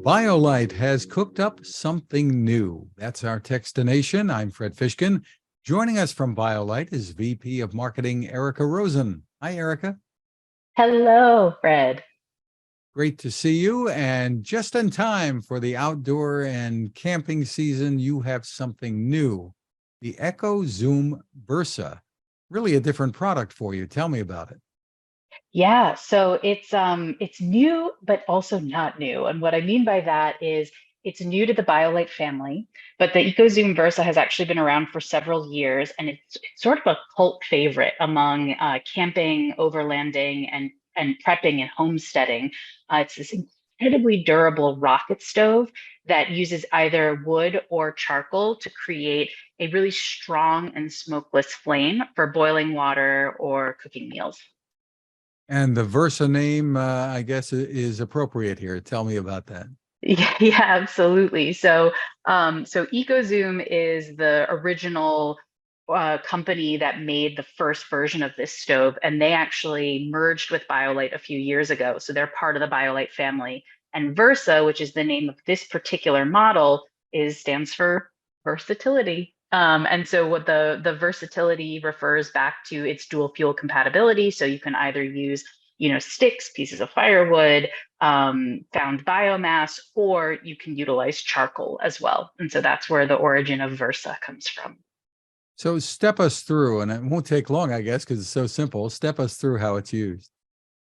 BioLite has cooked up something new. That's our Techstination. I'm Fred Fishkin. Joining us from BioLite is VP of Marketing Erica Rosen. Hi, Erica. Hello, Fred. Great to see you. And just in time for the outdoor and camping season, you have something new, the EcoZoom Versa. Really a different product for you. Tell me about it. Yeah, so it's new, but also not new. And what I mean by that is it's new to the BioLite family, but the EcoZoom Versa has actually been around for several years, and it's sort of a cult favorite among camping, overlanding, and prepping and homesteading. It's this incredibly durable rocket stove that uses either wood or charcoal to create a really strong and smokeless flame for boiling water or cooking meals. And the Versa name, I guess, is appropriate here. Tell me about that. Yeah, absolutely. So EcoZoom is the original company that made the first version of this stove, and they actually merged with BioLite a few years ago. So they're part of the BioLite family. And Versa, which is the name of this particular model, stands for versatility. And so what the versatility refers back to its dual fuel compatibility. So you can either use, sticks, pieces of firewood, found biomass, or you can utilize charcoal as well. And so that's where the origin of Versa comes from. So step us through, and it won't take long, I guess, because it's so simple. Step us through how it's used.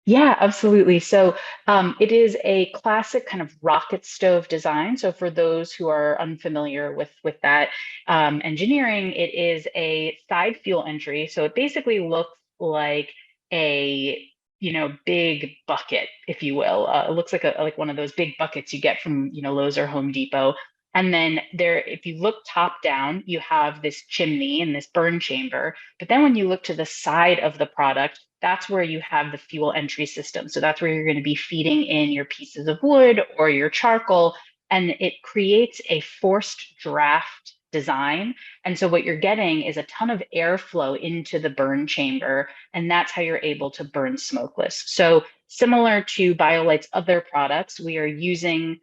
Yeah, absolutely. So it is a classic kind of rocket stove design. So for those who are unfamiliar with that engineering, it is a side fuel entry. So it basically looks like a big bucket, if you will. It looks like like one of those big buckets you get from Lowe's or Home Depot. And then there, if you look top down, you have this chimney and this burn chamber. But then when you look to the side of the product, that's where you have the fuel entry system. So that's where you're going to be feeding in your pieces of wood or your charcoal, and it creates a forced draft design. And so what you're getting is a ton of airflow into the burn chamber, and that's how you're able to burn smokeless. So similar to BioLite's other products, we are using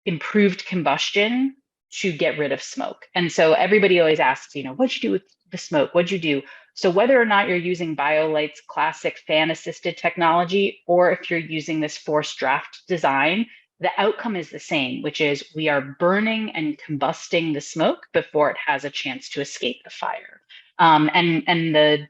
improved combustion to get rid of smoke. And so everybody always asks, what'd you do with the smoke? What'd you do? So whether or not you're using BioLite's classic fan assisted technology, or if you're using this forced draft design, the outcome is the same, which is we are burning and combusting the smoke before it has a chance to escape the fire. And the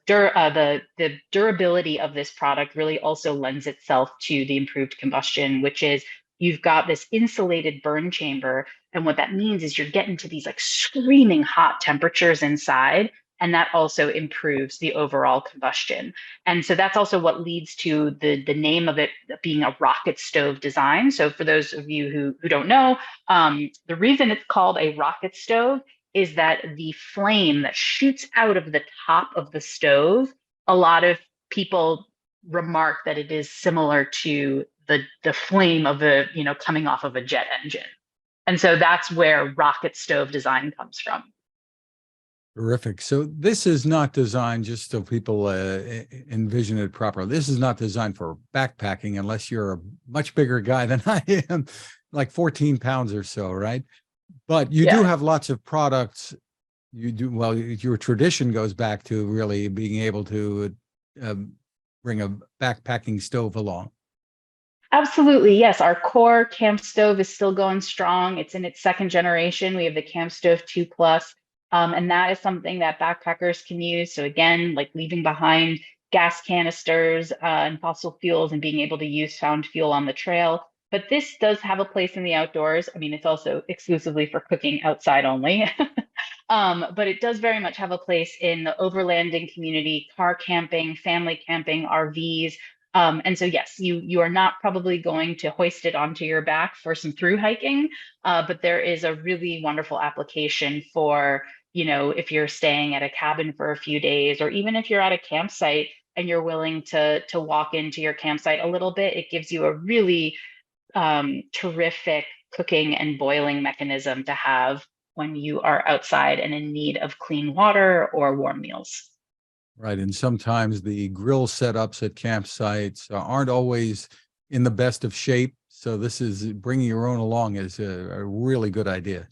durability of this product really also lends itself to the improved combustion, which is you've got this insulated burn chamber. And what that means is you're getting to these like screaming hot temperatures inside. And that also improves the overall combustion. And so that's also what leads to the name of it being a rocket stove design. So for those of you who don't know, the reason it's called a rocket stove is that the flame that shoots out of the top of the stove, a lot of people remark that it is similar to the flame of coming off of a jet engine. And so that's where rocket stove design comes from. Terrific. So this is not designed, just so people envision it properly. This is not designed for backpacking unless you're a much bigger guy than I am, like 14 pounds or so, right? But you do Yeah. have lots of products. You do, well, your tradition goes back to really being able to bring a backpacking stove along. Absolutely. Yes. Our core camp stove is still going strong. It's in its second generation. We have the Camp Stove 2 Plus. And that is something that backpackers can use. So again, like leaving behind gas canisters and fossil fuels and being able to use found fuel on the trail. But this does have a place in the outdoors. I mean, it's also exclusively for cooking outside only. But it does very much have a place in the overlanding community, car camping, family camping, RVs. And so, yes, you are not probably going to hoist it onto your back for some through hiking, but there is a really wonderful application for, if you're staying at a cabin for a few days, or even if you're at a campsite and you're willing to walk into your campsite a little bit, it gives you a really terrific cooking and boiling mechanism to have when you are outside and in need of clean water or warm meals. Right. And sometimes the grill setups at campsites aren't always in the best of shape. So this is bringing your own along is a really good idea.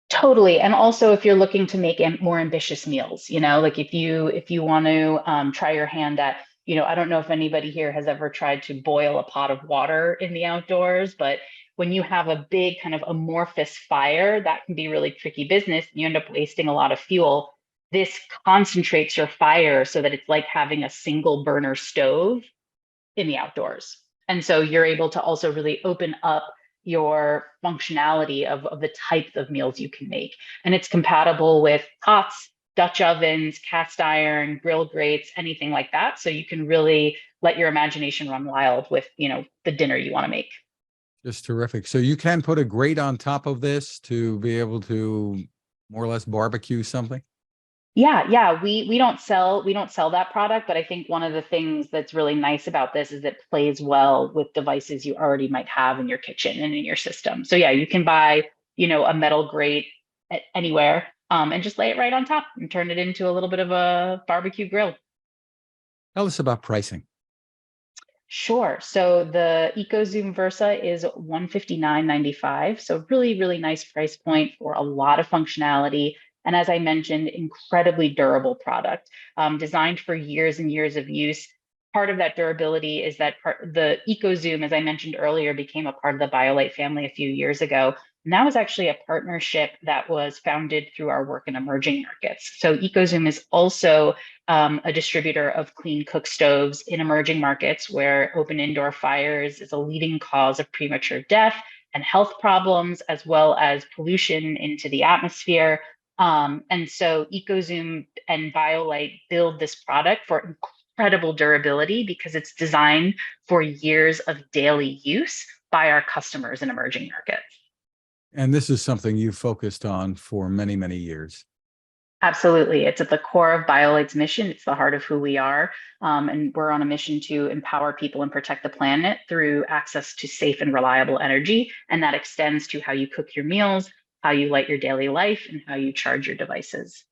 Totally. And also if you're looking to make more ambitious meals, like if you want to try your hand at, I don't know if anybody here has ever tried to boil a pot of water in the outdoors, but when you have a big kind of amorphous fire, that can be really tricky business. You end up wasting a lot of fuel. This concentrates your fire so that it's like having a single burner stove in the outdoors. And so you're able to also really open up your functionality of the types of meals you can make. And it's compatible with pots, Dutch ovens, cast iron, grill grates, anything like that. So you can really let your imagination run wild with, the dinner you want to make. Just terrific. So you can put a grate on top of this to be able to more or less barbecue something? Yeah. We don't sell that product, but I think one of the things that's really nice about this is it plays well with devices you already might have in your kitchen and in your system. So yeah, you can buy, a metal grate anywhere, and just lay it right on top and turn it into a little bit of a barbecue grill. Tell us about pricing. Sure. So the EcoZoom Versa is 159.95. So really, really nice price point for a lot of functionality. And as I mentioned, incredibly durable product, designed for years and years of use. Part of that durability is that the EcoZoom, as I mentioned earlier, became a part of the BioLite family a few years ago. And that was actually a partnership that was founded through our work in emerging markets. So EcoZoom is also a distributor of clean cook stoves in emerging markets where open indoor fires is a leading cause of premature death and health problems, as well as pollution into the atmosphere. And so EcoZoom and BioLite build this product for incredible durability because it's designed for years of daily use by our customers in emerging markets. And this is something you focused on for many, many years. Absolutely. It's at the core of BioLite's mission. It's the heart of who we are. And we're on a mission to empower people and protect the planet through access to safe and reliable energy. And that extends to how you cook your meals, how you light your daily life, and how you charge your devices.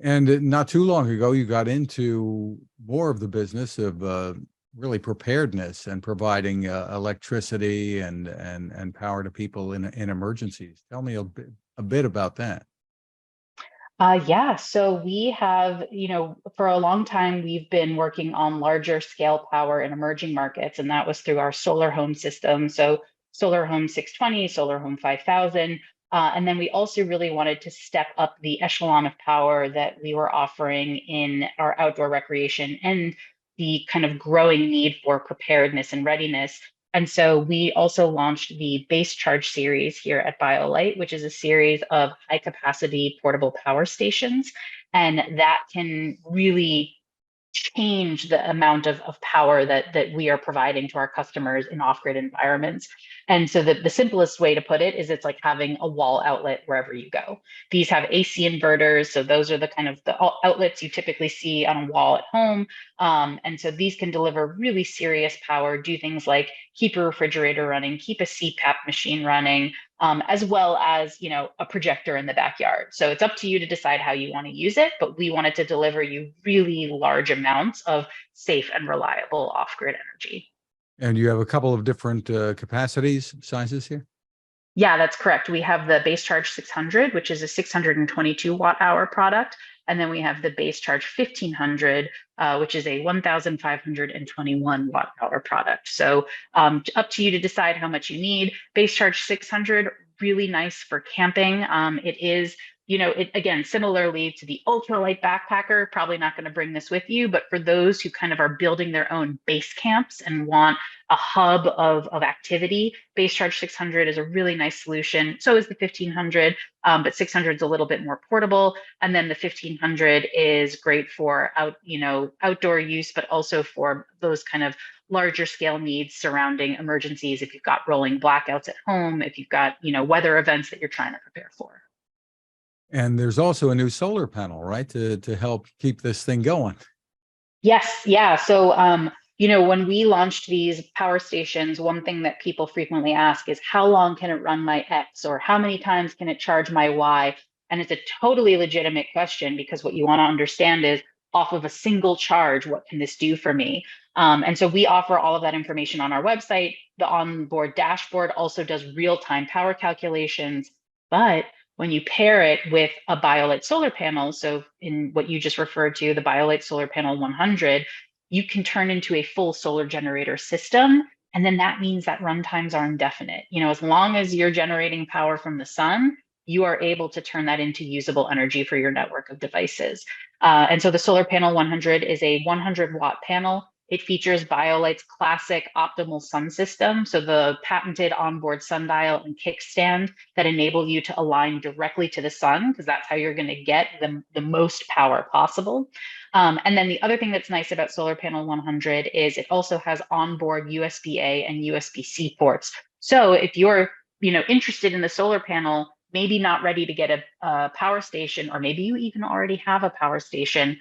And not too long ago, you got into more of the business of really preparedness and providing electricity and power to people in emergencies. Tell me a bit about that. Yeah, so we have, for a long time, we've been working on larger scale power in emerging markets, and that was through our solar home system. So Solar Home 620, Solar Home 5000. And then we also really wanted to step up the echelon of power that we were offering in our outdoor recreation and the kind of growing need for preparedness and readiness. And so we also launched the Base Charge series here at BioLite, which is a series of high capacity portable power stations. And that can really change the amount of power that we are providing to our customers in off-grid environments. And so the simplest way to put it is it's like having a wall outlet wherever you go. These have AC inverters. So those are the kind of the outlets you typically see on a wall at home. And so these can deliver really serious power, do things like keep a refrigerator running, keep a CPAP machine running, as well as a projector in the backyard. So it's up to you to decide how you want to use it, but we wanted to deliver you really large amounts of safe and reliable off-grid energy. And you have a couple of different capacities, sizes here? Yeah, that's correct. We have the Base Charge 600, which is a 622 watt hour product. And then we have the Base Charge 1500, which is a 1521 watt hour product. So up to you to decide how much you need. Base Charge 600, really nice for camping. It is, it again, similarly to the ultralight backpacker, probably not going to bring this with you, but for those who kind of are building their own base camps and want a hub of activity, Base Charge 600 is a really nice solution. So is the 1500, but 600 is a little bit more portable. And then the 1500 is great for outdoor use, but also for those kind of larger scale needs surrounding emergencies. If you've got rolling blackouts at home, if you've got, weather events that you're trying to prepare for. And there's also a new solar panel, right, to help keep this thing going. Yes, yeah. So, when we launched these power stations, one thing that people frequently ask is how long can it run my X or how many times can it charge my Y? And it's a totally legitimate question because what you want to understand is off of a single charge, what can this do for me? And so we offer all of that information on our website. The onboard dashboard also does real-time power calculations, but when you pair it with a BioLite solar panel, so in what you just referred to, the BioLite Solar Panel 100, you can turn into a full solar generator system. And then that means that run times are indefinite. As long as you're generating power from the sun, you are able to turn that into usable energy for your network of devices. And so the Solar Panel 100 is a 100-watt panel. It features BioLite's classic optimal sun system, so the patented onboard sundial and kickstand that enable you to align directly to the sun, because that's how you're going to get the most power possible. And then the other thing that's nice about Solar Panel 100 is it also has onboard USB-A and USB-C ports. So if you're interested in the solar panel, maybe not ready to get a power station, or maybe you even already have a power station,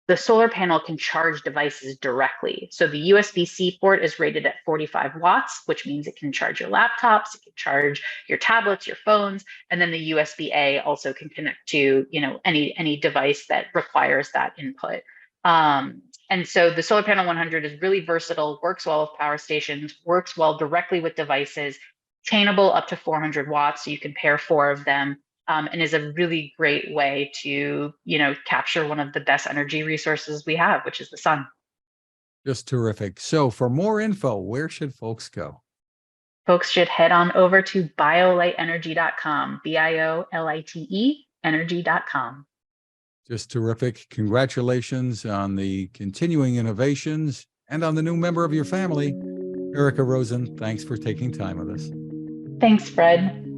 the solar panel can charge devices directly. So the USB-C port is rated at 45 watts, which means it can charge your laptops, it can charge your tablets, your phones, and then the USB-A also can connect to any device that requires that input. And so the Solar Panel 100 is really versatile, works well with power stations, works well directly with devices, chainable up to 400 watts, so you can pair 4 of them. And is a really great way to, capture one of the best energy resources we have, which is the sun. Just terrific. So for more info, where should folks go? Folks should head on over to bioliteenergy.com, BIOLITE energy.com. Just terrific. Congratulations on the continuing innovations and on the new member of your family. Erica Rosen, thanks for taking time with us. Thanks, Fred.